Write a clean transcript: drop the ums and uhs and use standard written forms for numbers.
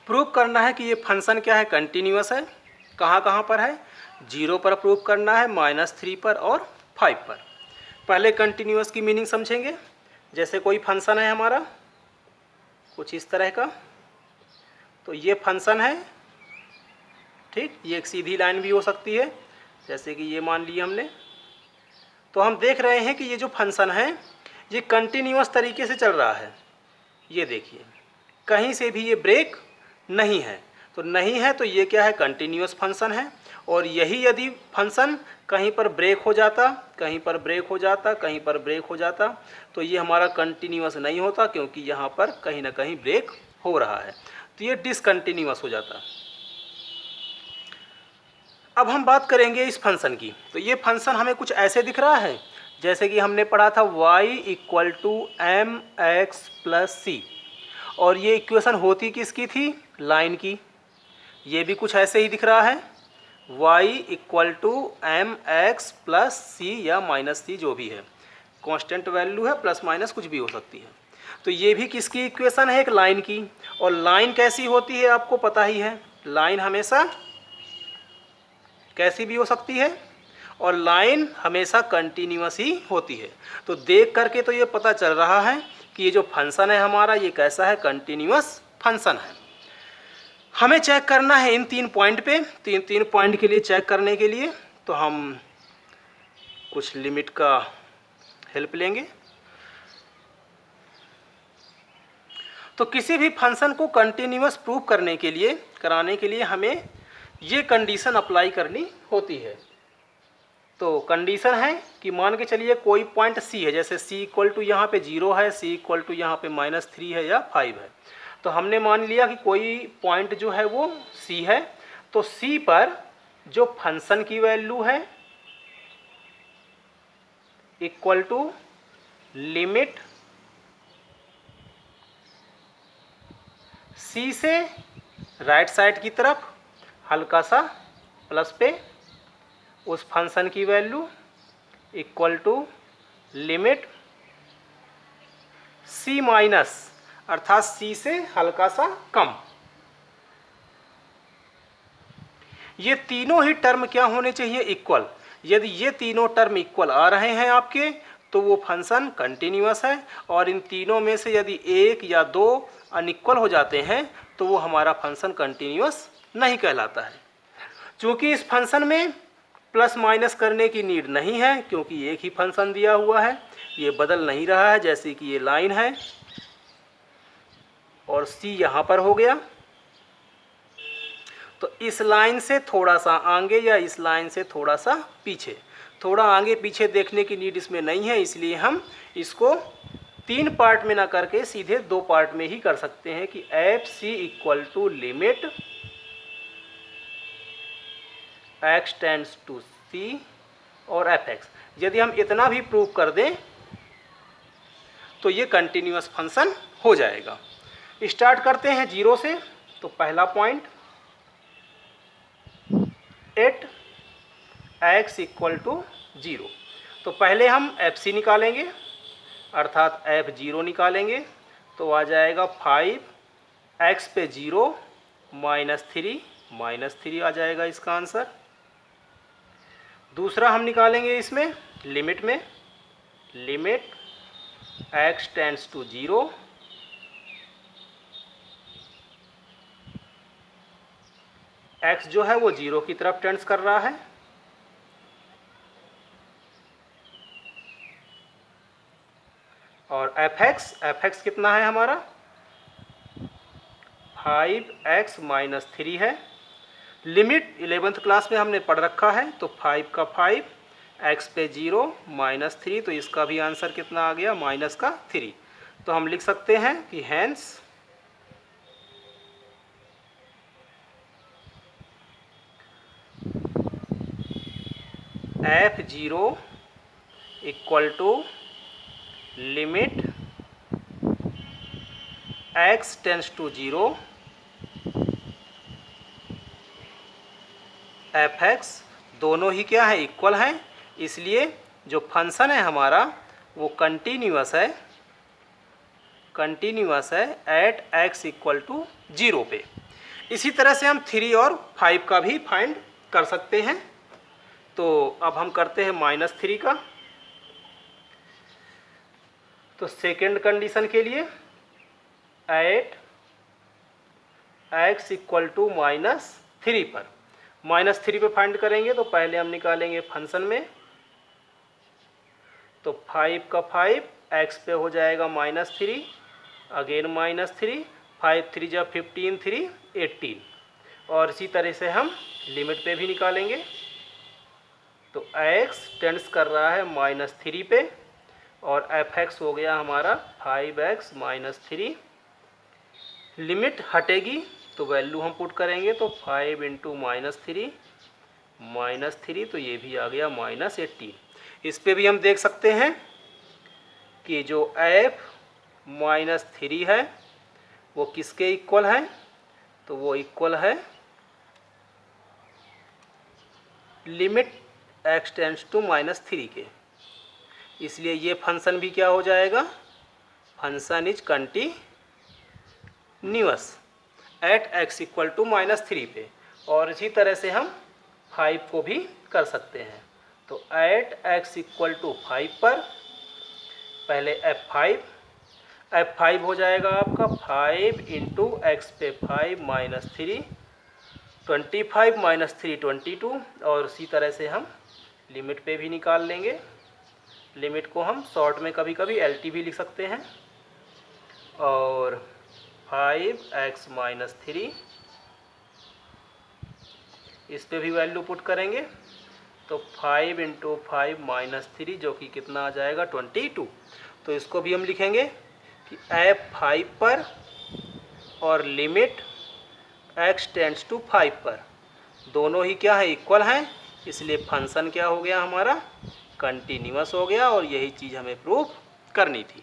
Prove करना है कि ये फंक्शन क्या है, कंटिन्यूअस है। कहाँ कहाँ पर है, 0 पर प्रूव करना है, -3 पर और 5 पर। पहले कंटिन्यूअस की मीनिंग समझेंगे। जैसे कोई फंक्शन है हमारा कुछ इस तरह का, तो ये फंक्शन है, ठीक। ये एक सीधी लाइन भी हो सकती है, जैसे कि ये मान लिया हमने। तो हम देख रहे हैं कि ये जो फंक्शन है ये कंटिन्यूअस तरीके से चल रहा है। ये देखिए कहीं से भी ये ब्रेक नहीं है, तो नहीं है तो ये क्या है, कंटिन्यूअस फंक्शन है। और यही यदि फंक्शन कहीं पर ब्रेक हो जाता, कहीं पर ब्रेक हो जाता, कहीं पर ब्रेक हो जाता, तो ये हमारा कंटिन्यूअस नहीं होता, क्योंकि यहाँ पर कहीं ना कहीं ब्रेक हो रहा है, तो ये डिसकंटिन्यूअस हो जाता। अब हम बात करेंगे इस फंक्शन की। तो ये फंक्शन हमें कुछ ऐसे दिख रहा है, जैसे कि हमने पढ़ा था y = mx + c, और ये इक्वेशन होती किसकी थी, लाइन की। ये भी कुछ ऐसे ही दिख रहा है, y = mx + c या -c, जो भी है, कांस्टेंट वैल्यू है, प्लस माइनस कुछ भी हो सकती है। तो ये भी किसकी इक्वेशन है, एक लाइन की। और लाइन कैसी होती है आपको पता ही है, लाइन हमेशा कैसी भी हो सकती है, और लाइन हमेशा कंटिन्यूअस ही होती है। तो देख करके तो ये पता चल रहा है कि ये जो फंक्शन है हमारा ये कैसा है, कंटिन्यूअस फंक्शन है। हमें चेक करना है इन 3 पॉइंट पे। तीन पॉइंट के लिए चेक करने के लिए तो हम कुछ लिमिट का हेल्प लेंगे। तो किसी भी फंक्शन को कंटिन्यूअस प्रूव करने के लिए, कराने के लिए हमें ये कंडीशन अप्लाई करनी होती है। तो कंडीशन है कि मान के चलिए कोई पॉइंट C है, जैसे C = यहाँ पे 0 है, C = यहाँ पे -3 है या 5 है। तो हमने मान लिया कि कोई पॉइंट जो है वो C है, तो C पर जो फंक्शन की वैल्यू है इक्वल टू लिमिट C से राइट साइड की तरफ हल्का सा प्लस पे उस फंक्शन की value equal to limit C-, अर्थात C से हल्का सा कम। ये तीनों ही टर्म क्या होने चाहिए, इक्वल। यदि ये तीनों टर्म इक्वल आ रहे हैं आपके, तो वो फंक्शन कंटिन्यूअस है। और इन तीनों में से यदि एक या दो अनइक्वल हो जाते हैं तो वो हमारा फंक्शन कंटिन्यूअस नहीं कहलाता है। चूँकि इस फंक्शन में प्लस माइनस करने की नीड नहीं है, क्योंकि एक ही फंक्शन दिया हुआ है, ये बदल नहीं रहा है। जैसे कि ये लाइन है और C यहाँ पर हो गया, तो इस लाइन से थोड़ा सा आगे या इस लाइन से थोड़ा सा पीछे, थोड़ा आगे पीछे देखने की नीड इसमें नहीं है। इसलिए हम इसको 3 पार्ट में ना करके सीधे 2 पार्ट में ही कर सकते हैं कि FC = limit x tends to C और fx। यदि हम इतना भी प्रूव कर दें तो ये कंटिन्यूअस फंक्शन हो जाएगा। स्टार्ट करते हैं 0 से। तो पहला पॉइंट 8 x = 0। तो पहले हम FC निकालेंगे, अर्थात f0 निकालेंगे, तो आ जाएगा 5 x पे 0 -3 आ जाएगा इसका आंसर। दूसरा हम निकालेंगे इसमें लिमिट में, limit x tends to 0 x जो है वो 0 की तरफ टेंड्स कर रहा है, और fx कितना है हमारा 5x - 3 है। लिमिट 11th क्लास में हमने पढ़ रखा है, तो 5 का 5 x पे 0 -3, तो इसका भी आंसर कितना आ गया -3। तो हम लिख सकते हैं कि hence f0 = limit x tends to 0 fx, दोनों ही क्या है, इक्वल हैं। इसलिए जो फंक्शन है हमारा वो कंटिन्यूअस है एट x = 0 पे। इसी तरह से हम 3 और 5 का भी फाइंड कर सकते हैं। तो अब हम करते हैं -3 का। तो सेकेंड कंडीशन के लिए एट x इक्वल टू -3 पर, -3 पे फाइंड करेंगे तो पहले हम निकालेंगे फंक्शन में, तो 5 का 5 x पे हो जाएगा -3, अगेन -3, 5 3 जा 15, 3 18, और इसी तरह से हम लिमिट पे भी निकालेंगे। तो x टेंड्स कर रहा है -3 पे और fx हो गया हमारा 5x -3। लिमिट हटेगी तो वैल्यू हम पुट करेंगे, तो 5 इंटू -3 तो ये भी आ गया -18। इस पे भी हम देख सकते हैं कि जो f -3 है वो किसके इक्वल है, तो वो इक्वल है लिमिट x टेंड्स टू -3 के। इसलिए ये फंक्शन भी क्या हो जाएगा, function is continuous at x equal to -3 पे। और इसी तरह से हम 5 को भी कर सकते हैं। तो एट x इक्वल टू 5 पर पहले f5 हो जाएगा आपका 5 इंटू एक्स पे 5 -3, 25 -3 22, और इसी तरह से हम लिमिट पे भी निकाल लेंगे। लिमिट को हम शॉर्ट में कभी कभी LT भी लिख सकते हैं। और 5x -3 इस पे भी वैल्यू पुट करेंगे, तो 5 इंटू 5 -3 जो कि कितना आ जाएगा 22। तो इसको भी हम लिखेंगे कि f5 पर और लिमिट x टेंड्स टू 5 पर दोनों ही क्या है, इक्वल हैं। इसलिए फंक्शन क्या हो गया हमारा, कंटिन्यूअस हो गया, और यही चीज़ हमें प्रूव करनी थी।